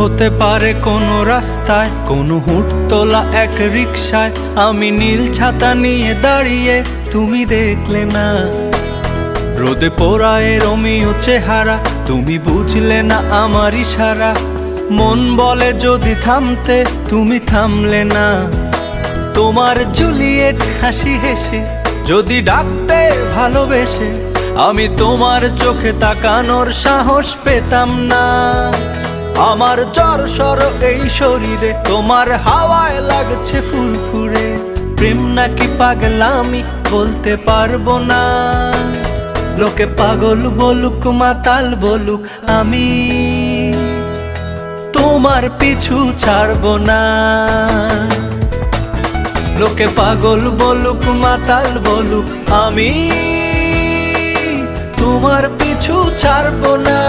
হতে পারে কোনো রাস্তায়, কোনো হুটতোলা এক রিকশায় আমি নীল ছাতা নিয়ে দাঁড়িয়ে, তুমি দেখলে না। রোদে পোড়ায় রোমিও চেহারা, তুমি বুঝলে না আমার ইশারা। মন বলে যদি থামতে, তুমি থামলে না। তোমার জুলিয়েট হাসি হেসে যদি ডাকতে ভালোবেসে, আমি তোমার চোখে তাকানোর সাহস পেতাম না। আমার জ্বর এই শরীরে, তোমার হাওয়ায় লাগছে ফুরফুরে। প্রেম নাকি পাগলামি বলতে পারবো না। লোকে পাগল বলুক মাতাল বলুক, আমি তোমার পিছু ছাড়বো না। লোকে পাগল বলুক মাতাল বলুক, আমি তোমার পিছু ছাড়বো না।